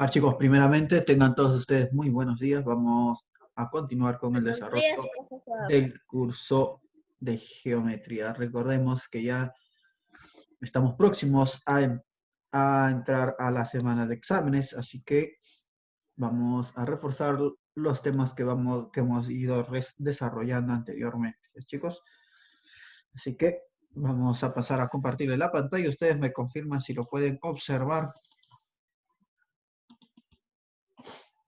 Chicos, primeramente tengan todos ustedes muy buenos días. Vamos a continuar con el Buenos días, desarrollo profesor. del curso de geometría. Recordemos que ya estamos próximos a entrar a la semana de exámenes, así que vamos a reforzar los temas que hemos ido desarrollando anteriormente, ¿sí, chicos? Así que vamos a pasar a compartirle la pantalla. Ustedes me confirman si lo pueden observar.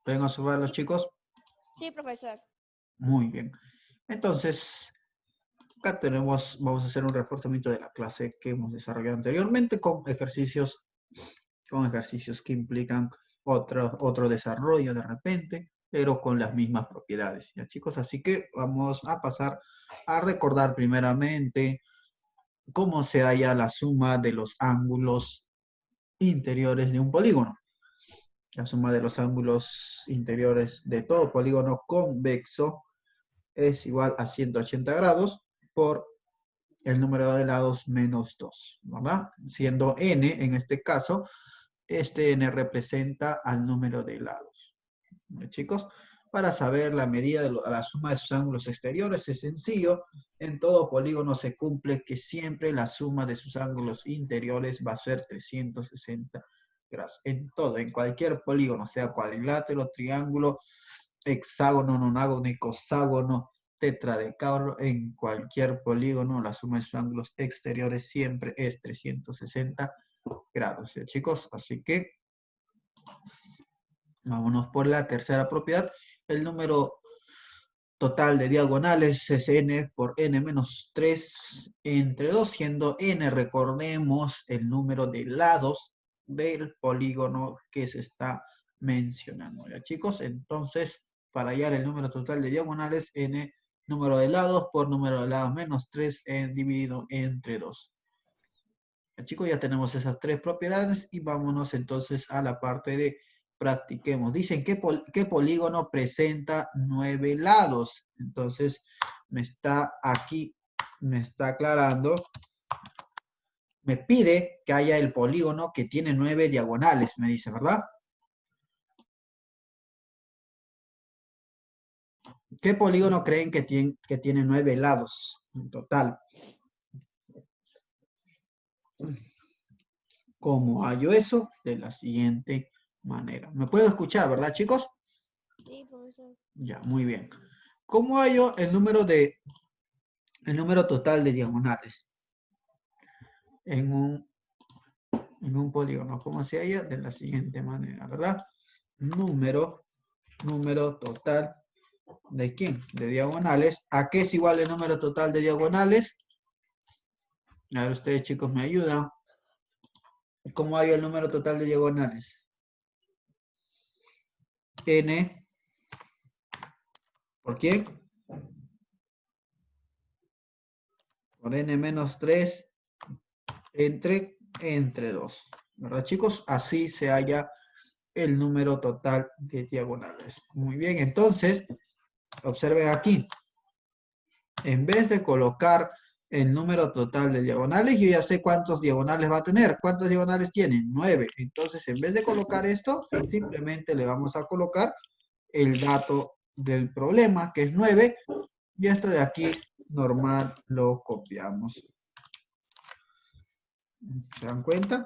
¿Pueden observar los chicos? Sí, profesor. Muy bien. Entonces, acá vamos a hacer un reforzamiento de la clase que hemos desarrollado anteriormente con ejercicios que implican otro desarrollo de repente, pero con las mismas propiedades, ¿ya, chicos? Así que vamos a pasar a recordar primeramente cómo se halla la suma de los ángulos interiores de un polígono. La suma de los ángulos interiores de todo polígono convexo es igual a 180 grados por el número de lados menos 2, ¿verdad? Siendo n, en este caso, este n representa al número de lados. Chicos, para saber la medida de la suma de sus ángulos exteriores es sencillo. En todo polígono se cumple que siempre la suma de sus ángulos interiores va a ser 360 grados. En todo, en cualquier polígono, sea cuadrilátero, triángulo, hexágono, nonágono, icoságono, tetradecágono, en cualquier polígono, la suma de sus ángulos exteriores siempre es 360 grados, ¿sí, chicos? Así que vámonos por la tercera propiedad. El número total de diagonales es n por n menos 3 entre 2, siendo n, recordemos, el número de lados del polígono que se está mencionando. ¿Ya, chicos? Entonces, para hallar el número total de diagonales, n, número de lados por número de lados menos 3 dividido entre 2. ¿Ya, chicos? Ya tenemos esas tres propiedades y vámonos entonces a la parte de practiquemos. Dicen, ¿qué polígono presenta 9 lados? Entonces, me está aclarando, me pide que haya el polígono que tiene 9 diagonales, me dice, ¿verdad? ¿Qué polígono creen que tiene 9 lados en total? ¿Cómo hallo eso? De la siguiente manera. ¿Me puedo escuchar, verdad, chicos? Sí, profesor. Ya, muy bien. ¿Cómo hallo el número total de diagonales en un polígono? ¿Cómo se halla? De la siguiente manera, ¿verdad? Número total ¿de quién? De diagonales. ¿A qué es igual el número total de diagonales? A ver, ustedes, chicos, me ayudan. ¿Cómo hallo el número total de diagonales? N. ¿Por quién? Por n menos 3 entre 2. ¿Verdad, chicos? Así se halla el número total de diagonales. Muy bien, entonces, observen aquí. En vez de colocar el número total de diagonales, yo ya sé cuántos diagonales va a tener. ¿Cuántos diagonales tiene? 9. Entonces, en vez de colocar esto, simplemente le vamos a colocar el dato del problema, que es 9, y esto de aquí, normal, lo copiamos. ¿Se dan cuenta?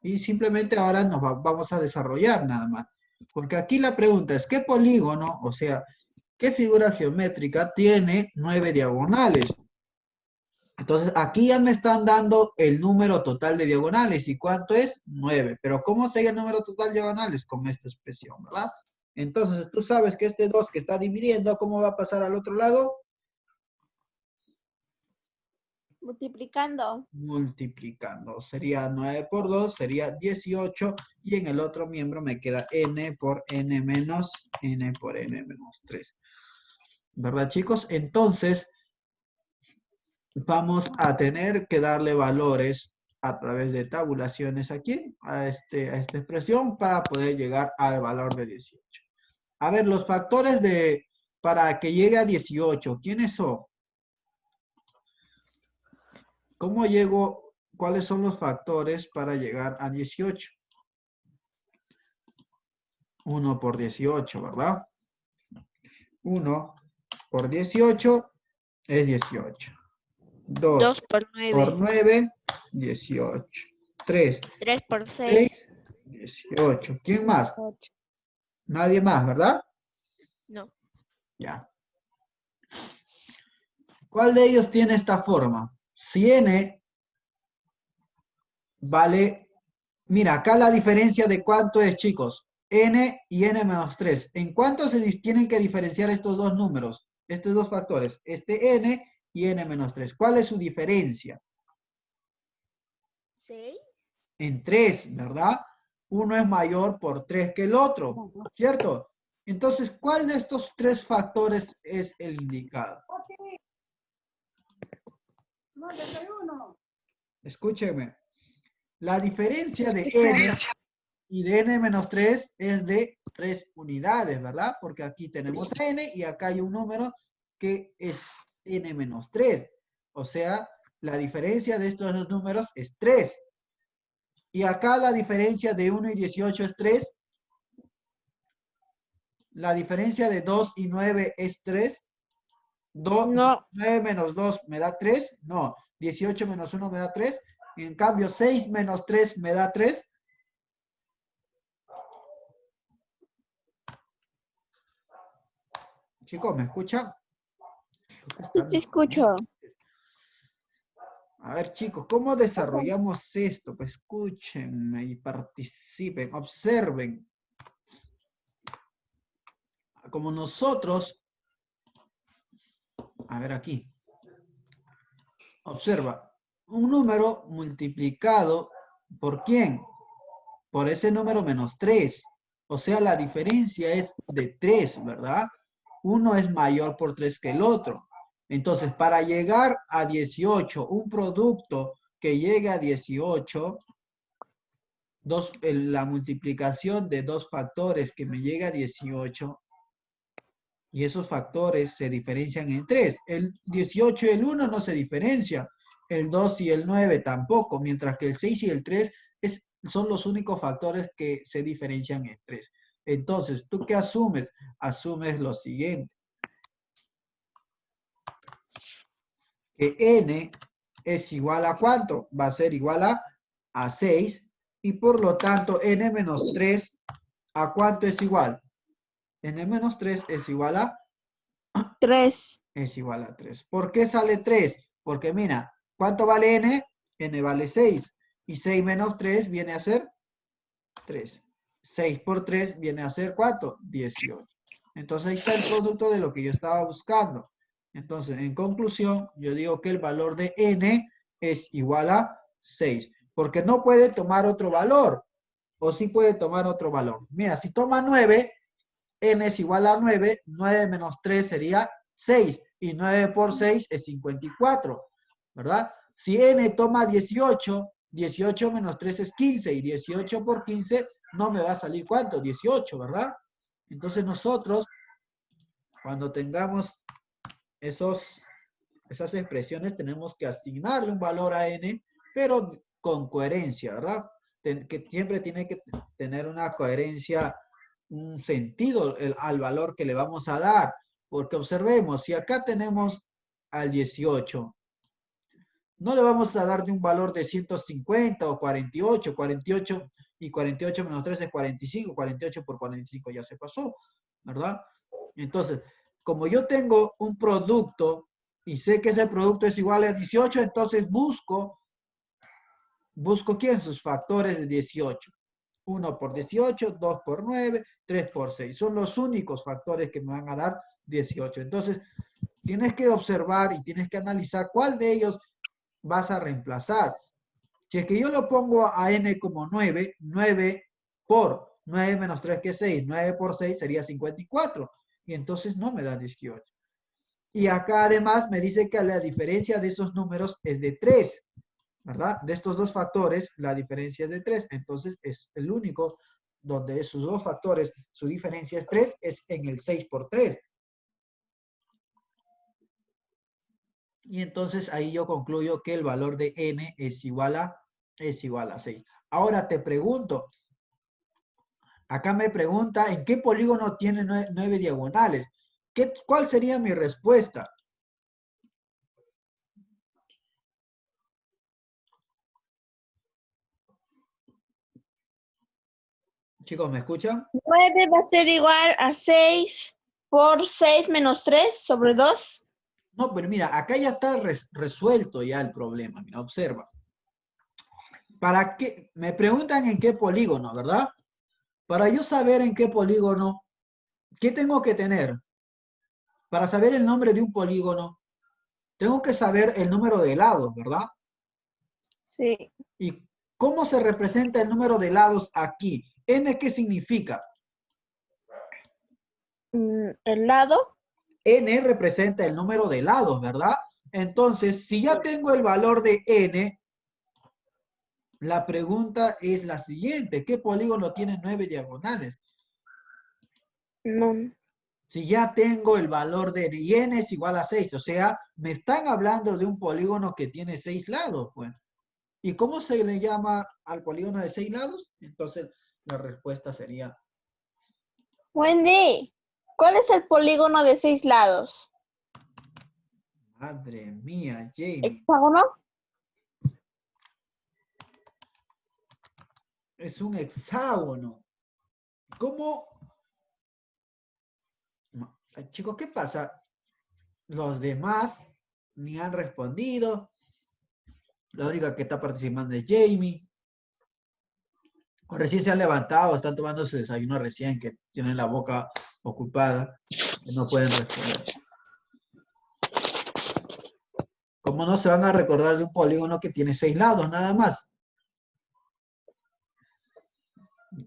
Y simplemente ahora vamos a desarrollar nada más. Porque aquí la pregunta es, ¿qué polígono, o sea, qué figura geométrica tiene 9 diagonales? Entonces, aquí ya me están dando el número total de diagonales. ¿Y cuánto es? 9. Pero ¿cómo se el número total de diagonales? Con esta expresión, ¿verdad? Entonces, tú sabes que este 2 que está dividiendo, ¿cómo va a pasar al otro lado? Multiplicando. Multiplicando. Sería 9 por 2, sería 18. Y en el otro miembro me queda n por n menos 3. ¿Verdad, chicos? Entonces, vamos a tener que darle valores a través de tabulaciones aquí, a esta expresión, para poder llegar al valor de 18. A ver, los factores para que llegue a 18, ¿quiénes son? ¿Cómo llego? ¿Cuáles son los factores para llegar a 18? 1 por 18, ¿verdad? 1 por 18 es 18. 2 2 por por 9. 9, 18. 3, 3 por 6. 6, 18. ¿Quién más? 8. Nadie más, ¿verdad? No. Ya. ¿Cuál de ellos tiene esta forma? Si n vale... Mira, acá la diferencia de cuánto es, chicos. N y n menos 3. ¿En cuánto se tienen que diferenciar estos dos números? Estos dos factores. Este n y n menos 3. ¿Cuál es su diferencia? 6. En 3, ¿verdad? Uno es mayor por 3 que el otro, ¿cierto? Entonces, ¿cuál de estos tres factores es el indicado? Escúcheme. La diferencia de n y de n menos 3 es de 3 unidades, ¿verdad? Porque aquí tenemos n y acá hay un número que es n menos 3. O sea, la diferencia de estos dos números es 3. Y acá la diferencia de 1 y 18 es 3. La diferencia de 2 y 9 es 3. No. 9 menos 2 me da 3. No. 18 menos 1 me da 3. En cambio, 6 menos 3 me da 3. Chicos, ¿me escuchan? Sí, te escucho. A ver, chicos, ¿cómo desarrollamos esto? Pues escúchenme y participen, observen. Como nosotros, a ver aquí, observa, un número multiplicado ¿por quién? Por ese número menos 3. O sea, la diferencia es de 3, ¿verdad? Uno es mayor por 3 que el otro. Entonces, para llegar a 18, un producto que llegue a 18, la multiplicación de dos factores que me llega a 18, y esos factores se diferencian en 3. El 18 y el 1 no se diferencian. El 2 y el 9 tampoco, mientras que el 6 y el 3 son los únicos factores que se diferencian en 3. Entonces, ¿tú qué asumes? Asumes lo siguiente. Que n es igual a ¿cuánto? Va a ser igual a 6. Y por lo tanto, n menos 3, ¿a cuánto es igual? N menos 3 es igual a 3. 3. ¿Por qué sale 3? Porque mira, ¿cuánto vale n? N vale 6. Y 6 menos 3 viene a ser 3. 6 por 3 viene a ser ¿cuánto? 18. Entonces ahí está el producto de lo que yo estaba buscando. Entonces, en conclusión, yo digo que el valor de n es igual a 6. Porque no puede tomar otro valor. O sí puede tomar otro valor. Mira, si toma 9, n es igual a 9. 9 menos 3 sería 6. Y 9 por 6 es 54. ¿Verdad? Si n toma 18, 18 menos 3 es 15. Y 18 por 15 no me va a salir ¿cuánto? 18, ¿verdad? Entonces nosotros, cuando tengamos esas expresiones, tenemos que asignarle un valor a n, pero con coherencia, ¿verdad? Que siempre tiene que tener una coherencia, un sentido al valor que le vamos a dar. Porque observemos, si acá tenemos al 18, no le vamos a dar de un valor de 150 o 48. 48 y 48 menos 3 es 45. 48 por 45 ya se pasó, ¿verdad? Entonces, como yo tengo un producto y sé que ese producto es igual a 18, entonces busco ¿quién? Sus factores de 18. 1 por 18, 2 por 9, 3 por 6. Son los únicos factores que me van a dar 18. Entonces, tienes que observar y tienes que analizar cuál de ellos vas a reemplazar. Si es que yo lo pongo a n como 9, 9 por 9 menos 3 que es 6, 9 por 6 sería 54. Y entonces no me da 18. Y acá además me dice que la diferencia de esos números es de 3, ¿verdad? De estos dos factores, la diferencia es de 3. Entonces es el único donde esos dos factores, su diferencia es 3, es en el 6 por 3. Y entonces ahí yo concluyo que el valor de n es igual a 6. Ahora te pregunto, Acá me pregunta, ¿en qué polígono tiene 9 diagonales? ¿Cuál sería mi respuesta? Chicos, ¿me escuchan? 9 va a ser igual a 6 por 6 menos 3 sobre 2. No, pero mira, acá ya está resuelto ya el problema. Mira, observa. ¿Para qué? Me preguntan en qué polígono, ¿verdad? Para yo saber en qué polígono, ¿qué tengo que tener? Para saber el nombre de un polígono, tengo que saber el número de lados, ¿verdad? Sí. ¿Y cómo se representa el número de lados aquí? ¿N qué significa? El lado. N representa el número de lados, ¿verdad? Entonces, si ya tengo el valor de N, la pregunta es la siguiente. ¿Qué polígono tiene 9 diagonales? No. Si ya tengo el valor de N y N es igual a 6, o sea, me están hablando de un polígono que tiene 6 lados, pues. ¿Y cómo se le llama al polígono de 6 lados? Entonces, la respuesta sería... Wendy, ¿cuál es el polígono de 6 lados? Madre mía, Jamie. ¿Hexágono? Es un hexágono. ¿Cómo? No. Chicos, ¿qué pasa? Los demás ni han respondido. La única que está participando es Jamie. O recién se han levantado, están tomando su desayuno recién, que tienen la boca ocupada, que no pueden responder. ¿Cómo no se van a recordar de un polígono que tiene 6 lados, nada más?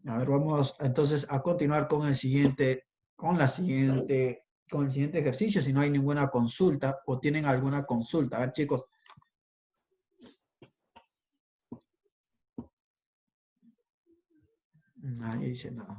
A ver, vamos entonces a continuar con el siguiente ejercicio, si no hay ninguna consulta o tienen alguna consulta. A ver, chicos. Nadie dice nada.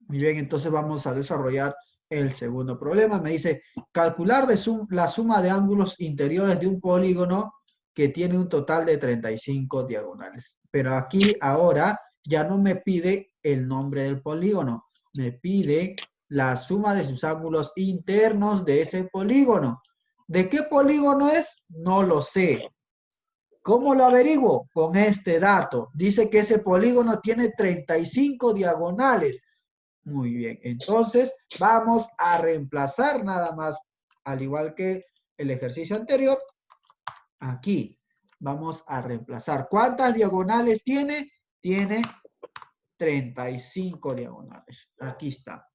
Muy bien, entonces vamos a desarrollar el segundo problema. Me dice, calcular la suma de ángulos interiores de un polígono que tiene un total de 35 diagonales. Pero aquí ahora ya no me pide el nombre del polígono, me pide la suma de sus ángulos internos de ese polígono. ¿De qué polígono es? No lo sé. ¿Cómo lo averiguo? Con este dato. Dice que ese polígono tiene 35 diagonales. Muy bien, entonces vamos a reemplazar nada más, al igual que el ejercicio anterior, aquí. Vamos a reemplazar. ¿Cuántas diagonales tiene? Tiene 35 diagonales. Aquí está.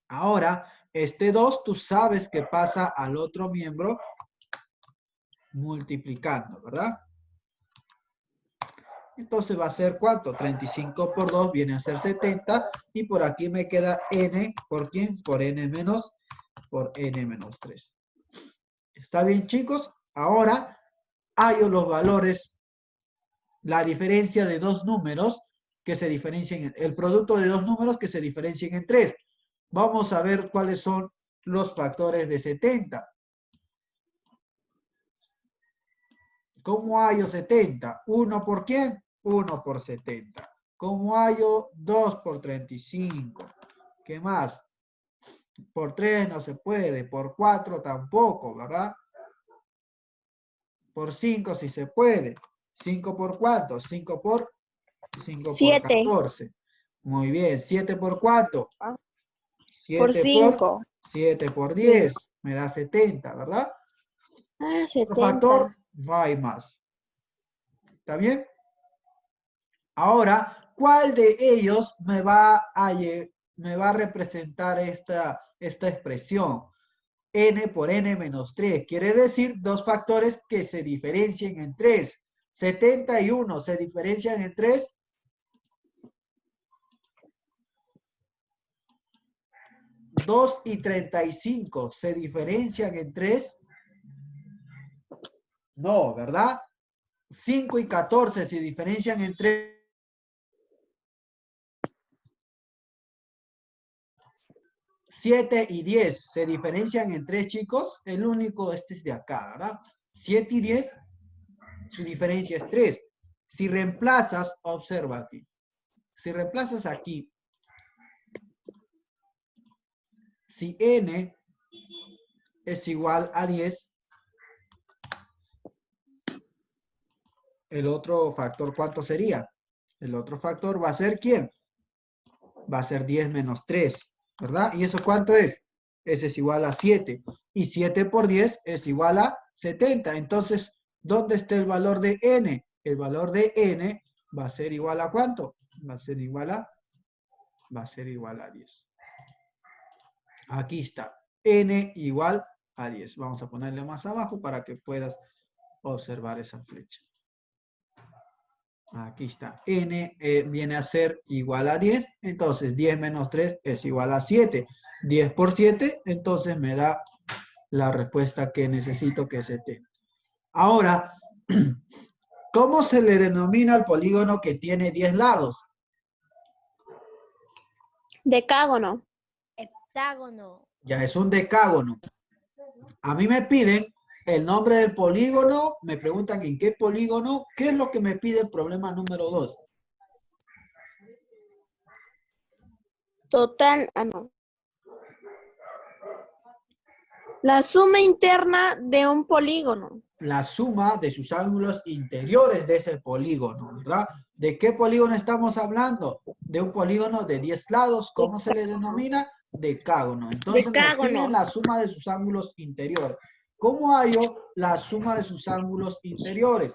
Ahora, este 2 tú sabes que pasa al otro miembro multiplicando, ¿verdad? Entonces va a ser ¿cuánto? 35 por 2 viene a ser 70. Y por aquí me queda n. ¿Por quién? Por n menos 3. ¿Está bien, chicos? Ahora hallo los valores, la diferencia de dos números que se diferencien, el producto de dos números que se diferencien en 3. Vamos a ver cuáles son los factores de 70. ¿Cómo hallo 70? ¿1 por quién? 1 por 70. ¿Cómo hallo 2 por 35? ¿Qué más? Por 3 no se puede, por 4 tampoco, ¿verdad? Por 5 sí se puede. ¿5 por cuánto? 5 por 7 14. Muy bien. ¿7 por cuánto? por 7 por 5. 7 por 5. 10. Me da 70, ¿verdad? Ah, Otro factor, 70. no hay más. ¿Está bien? Ahora, ¿cuál de ellos me va a representar esta expresión? N por n menos 3. Quiere decir dos factores que se diferencien en 3. 71 se diferencian en 3. 2 y 35 se diferencian en 3. No, ¿verdad? 5 y 14 se diferencian en 3. 7 y 10 se diferencian en 3, chicos. El único, este es de acá, ¿verdad? 7 y 10, su diferencia es 3. Si reemplazas, observa aquí. Si reemplazas aquí si n es igual a 10, el otro factor, ¿cuánto sería? El otro factor va a ser, ¿quién? Va a ser 10 menos 3, ¿verdad? ¿Y eso cuánto es? Ese es igual a 7. Y 7 por 10 es igual a 70. Entonces, ¿dónde está el valor de n? El valor de n va a ser igual a ¿cuánto? Va a ser igual a 10. Aquí está. N igual a 10. Vamos a ponerle más abajo para que puedas observar esa flecha. Aquí está. N viene a ser igual a 10. Entonces 10 menos 3 es igual a 7. 10 por 7, entonces me da la respuesta que necesito, que es 70. Ahora, ¿cómo se le denomina al polígono que tiene 10 lados? Decágono. Heptágono. Ya es un decágono. A mí me piden el nombre del polígono, me preguntan en qué polígono, ¿qué es lo que me pide el problema número 2? Total, no. La suma interna de un polígono. La suma de sus ángulos interiores de ese polígono, ¿verdad? ¿De qué polígono estamos hablando? De un polígono de 10 lados. ¿Cómo se le denomina? Decágono. Entonces me piden la suma de sus ángulos interiores. ¿Cómo hallo la suma de sus ángulos interiores?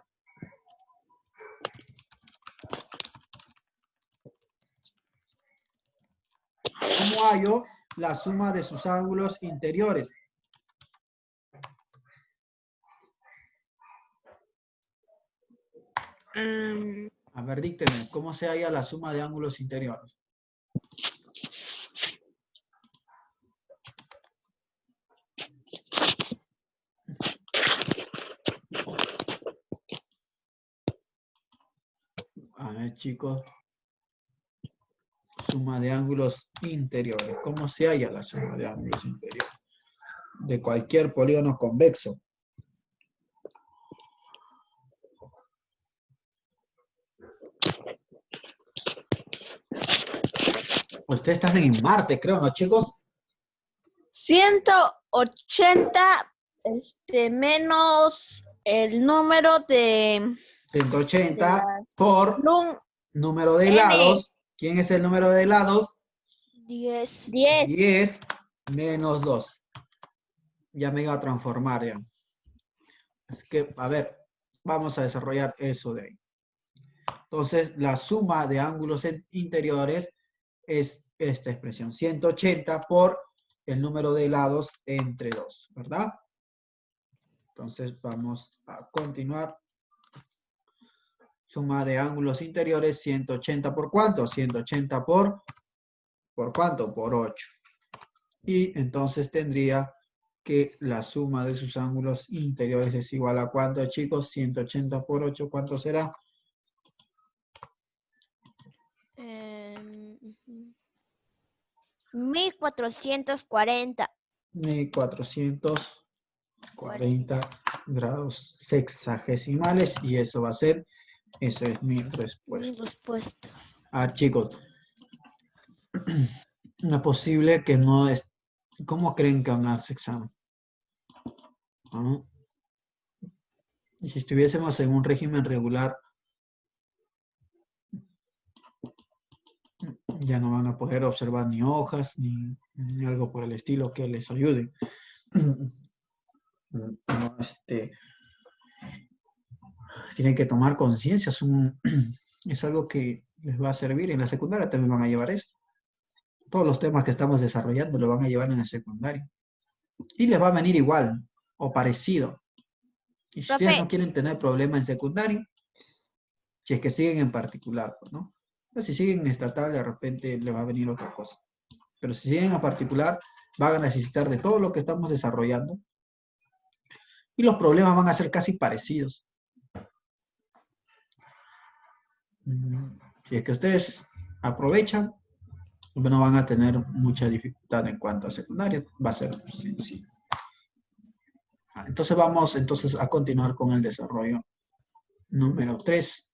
¿Cómo hallo la suma de sus ángulos interiores? A ver, dícteme, ¿cómo se halla la suma de ángulos interiores? A ver, chicos. Suma de ángulos interiores. ¿Cómo se halla la suma de ángulos interiores? De cualquier polígono convexo. Ustedes están en Marte, creo, ¿no, chicos? 180 menos el número de 180 por número de N. lados. ¿Quién es el número de lados? 10. 10 menos 2. Ya me iba a transformar ya. Así que, a ver, vamos a desarrollar eso de ahí. Entonces, la suma de ángulos interiores es esta expresión. 180 por el número de lados entre 2, ¿verdad? Entonces, vamos a continuar. Suma de ángulos interiores, 180 por ¿cuánto? 180 ¿por cuánto? Por 8. Y entonces tendría que la suma de sus ángulos interiores es igual a ¿cuánto, chicos? 180 por 8, ¿cuánto será? 1440. 1440 grados sexagesimales. Y eso va a ser, esa es mi respuesta. Mi respuesta. Chicos, no es posible que no es... ¿Cómo creen que van a hacer examen? ¿Ah? Y si estuviésemos en un régimen regular, ya no van a poder observar ni hojas, ni algo por el estilo que les ayude. No, tienen que tomar conciencia, es algo que les va a servir. En la secundaria también van a llevar esto. Todos los temas que estamos desarrollando lo van a llevar en el secundario. Y les va a venir igual o parecido. Y si ustedes no quieren tener problemas en secundario, si es que siguen en particular, ¿no? Pero si siguen en estatal, de repente les va a venir otra cosa. Pero si siguen en particular, van a necesitar de todo lo que estamos desarrollando. Y los problemas van a ser casi parecidos. Si es que ustedes aprovechan, no van a tener mucha dificultad en cuanto a secundaria. Va a ser sencillo. Entonces vamos a continuar con el desarrollo número 3.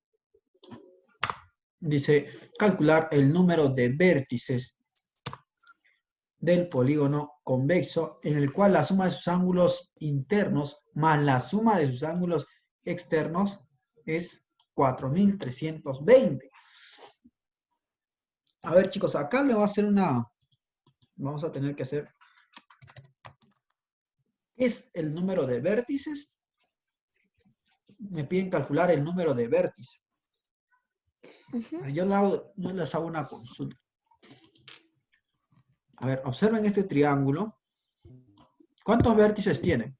Dice, calcular el número de vértices del polígono convexo, en el cual la suma de sus ángulos internos más la suma de sus ángulos externos es 4.320. A ver, chicos, acá le voy a hacer vamos a tener que hacer, ¿qué es el número de vértices? Me piden calcular el número de vértices. Yo les hago una consulta. A ver, observen este triángulo. ¿Cuántos vértices tiene?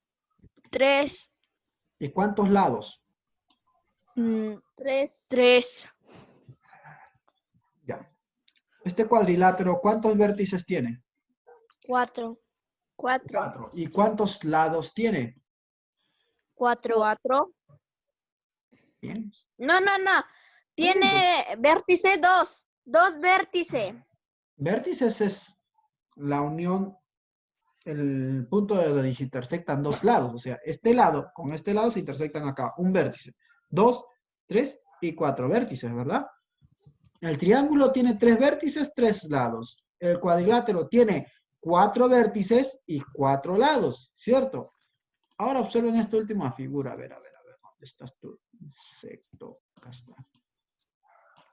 3. ¿Y cuántos lados? 3. 3. Ya. Este cuadrilátero, ¿cuántos vértices tiene? 4. 4. 4. ¿Y cuántos lados tiene? 4. 4. Bien. No. Tiene vértice 2. 2 vértices. Vértices es la unión, el punto de donde se intersectan dos lados. O sea, este lado con este lado se intersectan acá. Un vértice. 2, 3 y 4 vértices, ¿verdad? El triángulo tiene 3 vértices, 3 lados. El cuadrilátero tiene 4 vértices y 4 lados, ¿cierto? Ahora observen esta última figura. A ver. ¿Dónde estás tú? Insecto. Acá está.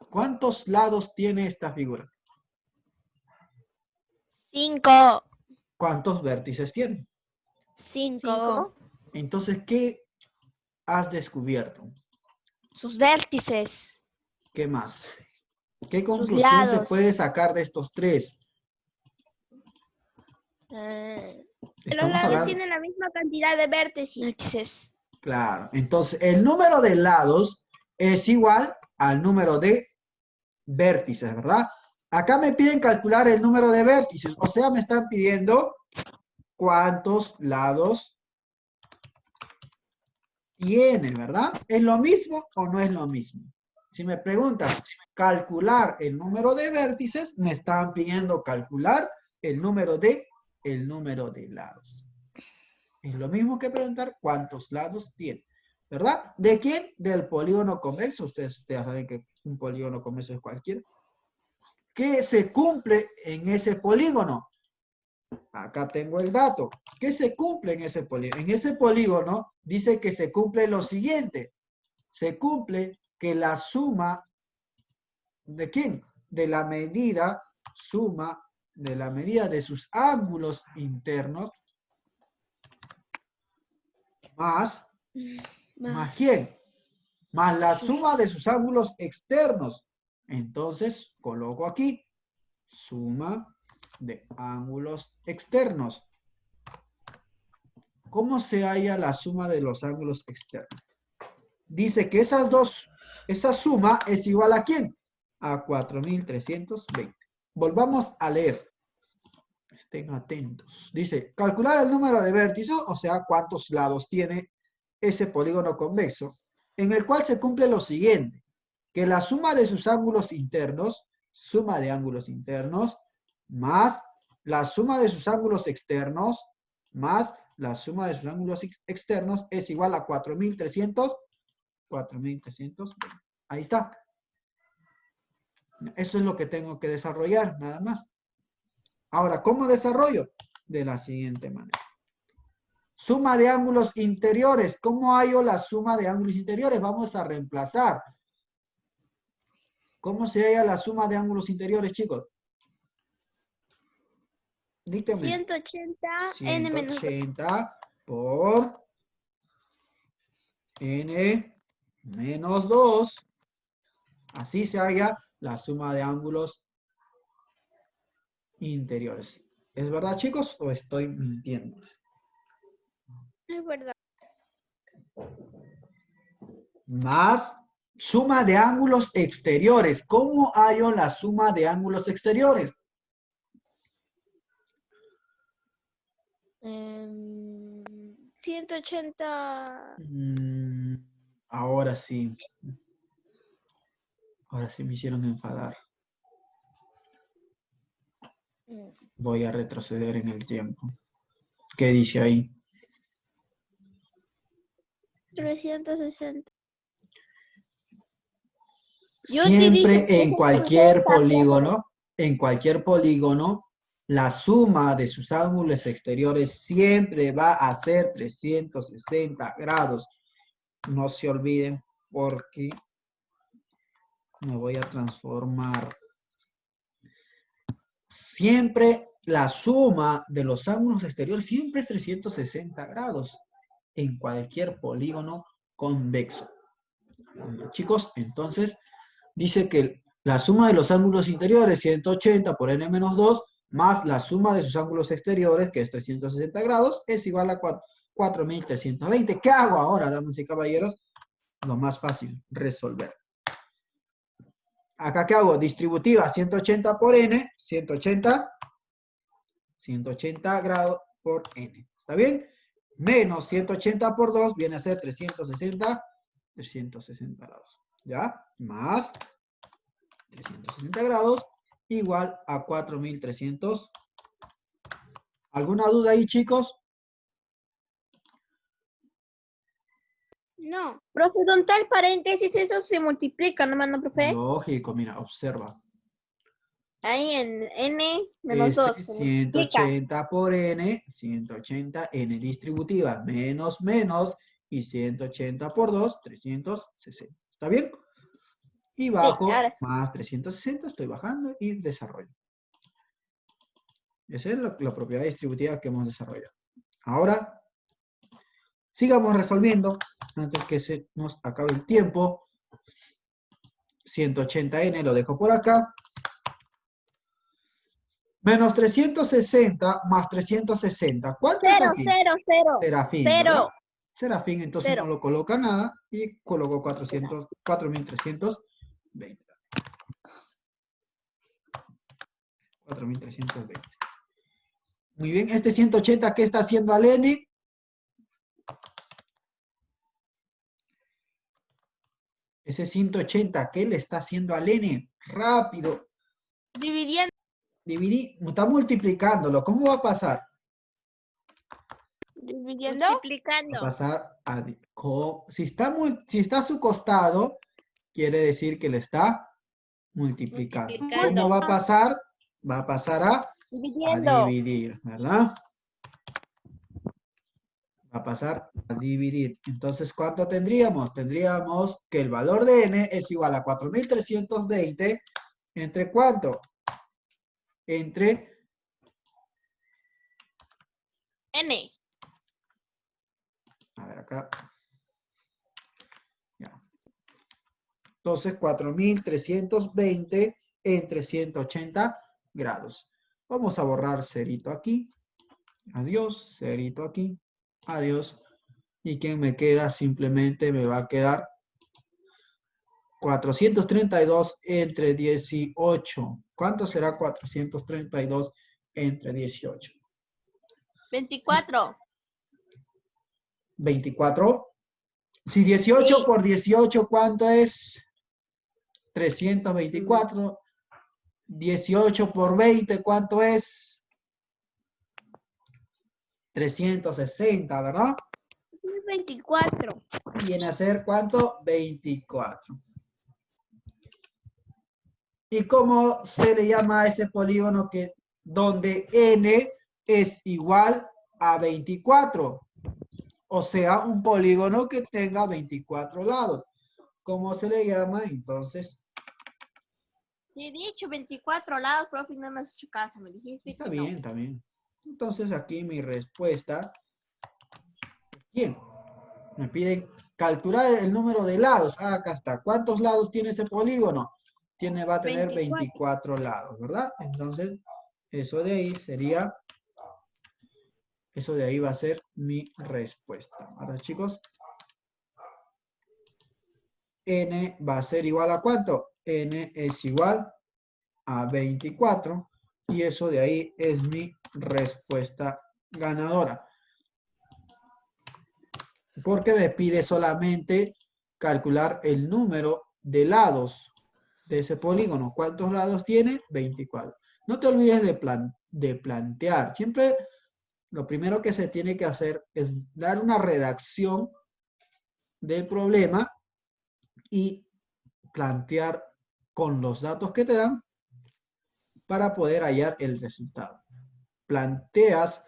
¿Cuántos lados tiene esta figura? 5. ¿Cuántos vértices tiene? 5. Entonces, ¿qué has descubierto? Sus vértices. ¿Qué más? ¿Qué conclusión se lados. puede sacar de estos tres? Los lados tienen la misma cantidad de vértices. Vértices. Claro. Entonces, el número de lados es igual al número de vértices, ¿verdad? Acá me piden calcular el número de vértices. O sea, me están pidiendo cuántos lados tiene, ¿verdad? ¿Es lo mismo o no es lo mismo? Si me preguntan calcular el número de vértices, me están pidiendo calcular el número de lados. Es lo mismo que preguntar cuántos lados tiene, ¿verdad? ¿De quién? Del polígono convexo. Ustedes ya saben que un polígono convexo es cualquiera. ¿Qué se cumple en ese polígono? Acá tengo el dato. ¿Qué se cumple en ese polígono? En ese polígono dice que se cumple lo siguiente. Se cumple que la suma, ¿de quién? De la medida, suma de la medida de sus ángulos internos, más ¿quién? Más la suma de sus ángulos externos. Entonces, coloco aquí, suma de ángulos externos. ¿Cómo se halla la suma de los ángulos externos? Dice que esa suma es igual a ¿quién? A 4.320. Volvamos a leer. Estén atentos. Dice, calcular el número de vértices, o sea, cuántos lados tiene ese polígono convexo, en el cual se cumple lo siguiente, que la suma de sus ángulos internos, suma de ángulos internos, más la suma de sus ángulos externos, más la suma de sus ángulos externos es igual a 4.320. Ahí está. Eso es lo que tengo que desarrollar, nada más. Ahora, ¿cómo desarrollo? De la siguiente manera. Suma de ángulos interiores. ¿Cómo hallo la suma de ángulos interiores? Vamos a reemplazar. ¿Cómo se halla la suma de ángulos interiores, chicos? Dígame. 180 180 por n menos 2. Así se halla la suma de ángulos interiores. ¿Es verdad, chicos, o estoy mintiendo? Es verdad. Más suma de ángulos exteriores. ¿Cómo hallo la suma de ángulos exteriores? 180. Ahora sí. Ahora sí me hicieron enfadar. Voy a retroceder en el tiempo. ¿Qué dice ahí? 360. Siempre en cualquier polígono, la suma de sus ángulos exteriores siempre va a ser 360 grados. No se olviden porque me voy a transformar. Siempre la suma de los ángulos exteriores siempre es 360 grados en cualquier polígono convexo. Chicos, entonces dice que la suma de los ángulos interiores 180 por n menos 2 más la suma de sus ángulos exteriores, que es 360 grados, es igual a 4.320. ¿Qué hago ahora, damas y caballeros? Lo más fácil, resolver. Acá, ¿qué hago? Distributiva, 180 por n, 180 grados por n. ¿Está bien? Menos 180 por 2 viene a ser 360 grados. ¿Ya? Más 360 grados igual a 4.300. ¿Alguna duda ahí, chicos? No. Profe, ¿dónde está el paréntesis? Eso se multiplica, ¿no, mano, profe? Lógico, mira, observa. Ahí en n menos 2. 180 por n, 180 n distributiva, menos, y 180 por 2, 360. ¿Está bien? Y bajo, ahora sí. más 360, estoy bajando y desarrollo. Esa es la propiedad distributiva que hemos desarrollado. Ahora, sigamos resolviendo, antes que se nos acabe el tiempo. 180n lo dejo por acá. Menos 360 más 360. ¿Cuánto es aquí? 0. Serafín, Cero. ¿verdad? Serafín, entonces Cero. no lo coloca nada y colocó 4.320. 4.320. Muy bien, este 180, ¿qué está haciendo al n? Ese 180, ¿qué le está haciendo al n? Rápido. Dividiendo. Está multiplicándolo. ¿Cómo va a pasar? Dividiendo. Va a Multiplicando. pasar a... Si está a su costado, quiere decir que le está multiplicando. ¿Cómo va a pasar? Va a pasar a dividir, ¿verdad? Va a pasar a dividir. Entonces, ¿cuánto tendríamos? Tendríamos que el valor de n es igual a 4.320 ¿entre cuánto? Entre n. A ver, acá. Ya. Entonces, 4.320 entre 180 grados. Vamos a borrar cerito aquí. Adiós, cerito aquí. Adiós. ¿Y quién me queda? Simplemente me va a quedar 432 entre 18. ¿Cuánto será 432 entre 18? 24. 24. Si 18 Sí. por 18, ¿cuánto es? 324. 18 por 20, ¿cuánto es? 360, ¿verdad? 24. Viene a ser, ¿cuánto? 24. ¿Y cómo se le llama a ese polígono donde n es igual a 24? O sea, un polígono que tenga 24 lados. ¿Cómo se le llama? Entonces, He dicho 24 lados, profe, no me has hecho caso, me dijiste está que bien, no. está bien. Entonces aquí mi respuesta. Bien. Me piden calcular el número de lados. Ah, acá está. ¿Cuántos lados tiene ese polígono? Va a tener 24 lados, ¿verdad? Entonces, eso de ahí sería, eso de ahí va a ser mi respuesta. ¿Verdad, chicos? N va a ser igual a ¿cuánto? N es igual a 24. Y eso de ahí es mi respuesta ganadora. Porque me pide solamente calcular el número de lados de ese polígono. ¿Cuántos lados tiene? 24. No te olvides de plantear. Siempre lo primero que se tiene que hacer es dar una redacción del problema y plantear con los datos que te dan para poder hallar el resultado. planteas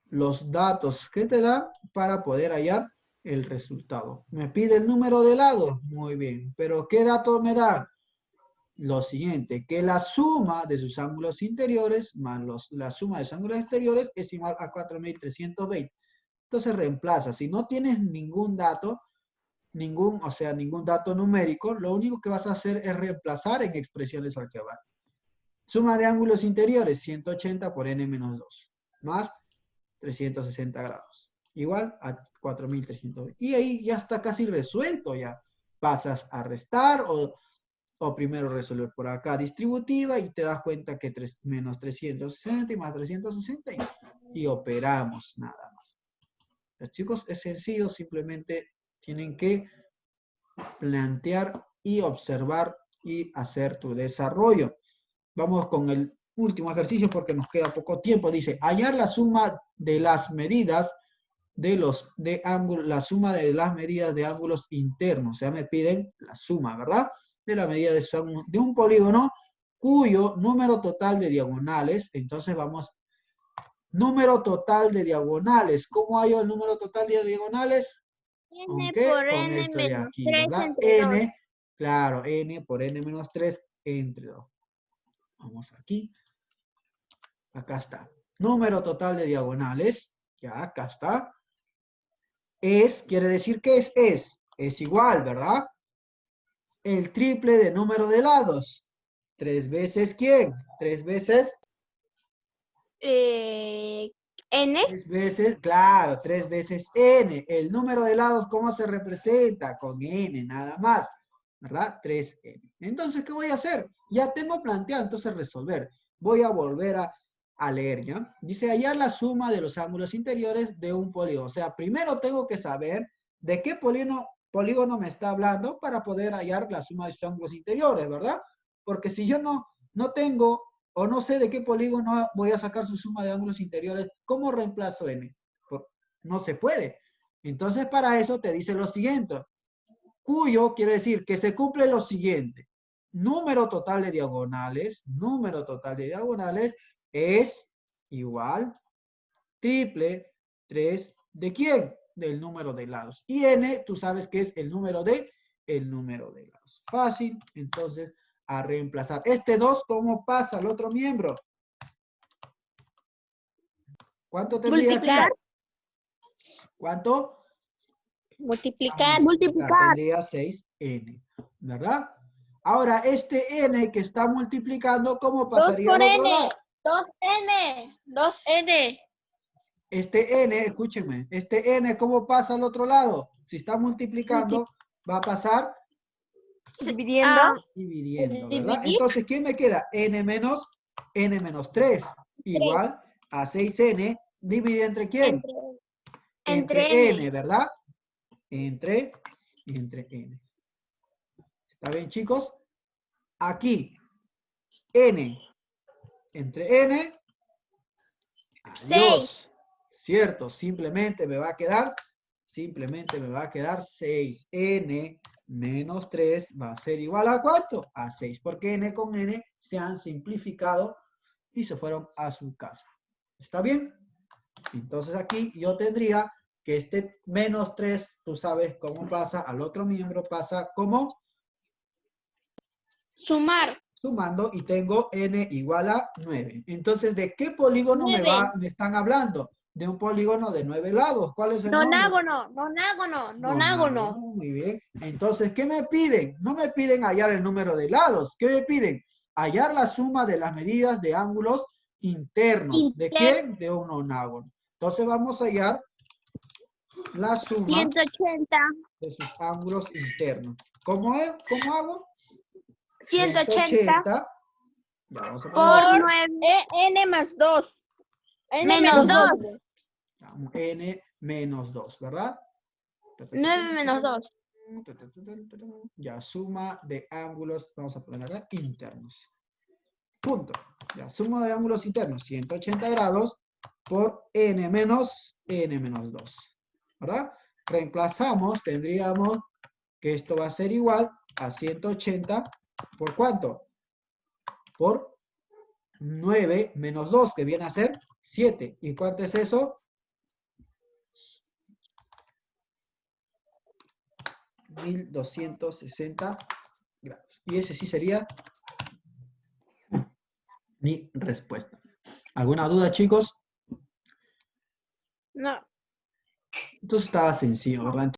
los datos que te da para poder hallar el resultado. Me pide el número de lados, muy bien, pero ¿qué datos me da? Lo siguiente, que la suma de sus ángulos interiores más la suma de sus ángulos exteriores es igual a 4.320. Entonces reemplaza, si no tienes ningún dato, ningún dato numérico, lo único que vas a hacer es reemplazar en expresiones arqueológicas. Suma de ángulos interiores, 180 por n menos 2, más 360 grados, igual a 4.320. Y ahí ya está casi resuelto ya. Pasas a restar o primero resolver por acá distributiva y te das cuenta que menos 360 y más 360 y operamos nada más. Los chicos, es sencillo, simplemente tienen que plantear y observar y hacer tu desarrollo. Vamos con el último ejercicio porque nos queda poco tiempo. Dice, hallar la suma de las medidas la suma de las medidas de ángulos internos. O sea, me piden la suma, ¿verdad? De la medida de un polígono cuyo número total de diagonales. Entonces vamos, número total de diagonales. ¿Cómo hallo el número total de diagonales? N ¿Qué? por Con N esto de menos aquí, 3 ¿verdad? entre 2. N, claro, N por N menos 3 entre 2. Vamos aquí. Acá está. Número total de diagonales. Ya, acá está. Quiere decir que es igual, ¿verdad? El triple de número de lados. 3 veces ¿quién? 3 veces. N. 3 veces, claro, 3 veces n. El número de lados, ¿cómo se representa? Con n, nada más. ¿Verdad? 3n. Entonces, ¿qué voy a hacer? Ya tengo planteado, entonces resolver. Voy a volver a leer, ¿ya? Dice, hallar la suma de los ángulos interiores de un polígono. O sea, primero tengo que saber de qué polígono me está hablando para poder hallar la suma de sus ángulos interiores, ¿verdad? Porque si yo no tengo o no sé de qué polígono voy a sacar su suma de ángulos interiores, ¿cómo reemplazo n? No se puede. Entonces, para eso te dice lo siguiente. Cuyo quiere decir que se cumple lo siguiente. Número total de diagonales es igual triple 3 ¿de quién? Del número de lados. Y n, tú sabes que es el número de lados. Fácil, entonces, a reemplazar. Este 2, ¿cómo pasa al otro miembro? ¿Cuánto tendría Multiplicar. aquí? ¿Cuánto? Multiplicar. Tendría 6n, ¿verdad? Ahora, este n que está multiplicando, ¿cómo 2 pasaría por al otro n. lado? 2n. 2n. Este n, escúchenme, este n, ¿cómo pasa al otro lado? Si está multiplicando, va a pasar Dividiendo. dividiendo, ¿verdad? Dividir. Entonces, ¿qué me queda? n menos 3, igual a 6n, divide entre quién? Entre N, ¿verdad? Entre n. ¿Está bien, chicos? Aquí, n entre n, adiós. 6. ¿Cierto? Simplemente me va a quedar 6n menos 3 va a ser igual a ¿cuánto? A 6, porque n con n se han simplificado y se fueron a su casa. ¿Está bien? Entonces aquí yo tendría que este menos 3, tú sabes cómo pasa al otro miembro, pasa como Sumar. sumando y tengo n igual a 9. Entonces, ¿de qué polígono 9. me están hablando? De un polígono de 9 lados. ¿Cuál es el nombre? Nonágono. Muy bien. Entonces, ¿qué me piden? No me piden hallar el número de lados. ¿Qué me piden? Hallar la suma de las medidas de ángulos internos. ¿De quién? De un nonágono. Entonces, vamos a hallar la suma 180. de sus ángulos internos. ¿Cómo es? ¿Cómo hago? 180 Vamos a por poner 9. n más 2. Menos 2. n menos 2, ¿verdad? 9 menos 2. Ya, suma de ángulos, vamos a poner acá, internos. Punto. Ya, suma de ángulos internos, 180 grados por n menos 2. ¿Verdad? Reemplazamos, tendríamos que esto va a ser igual a 180 por ¿cuánto? Por 9 menos 2, que viene a ser 7. ¿Y cuánto es eso? 1260 grados. Y ese sí sería mi respuesta. ¿Alguna duda, chicos? No. Entonces estaba sencillo, ¿verdad?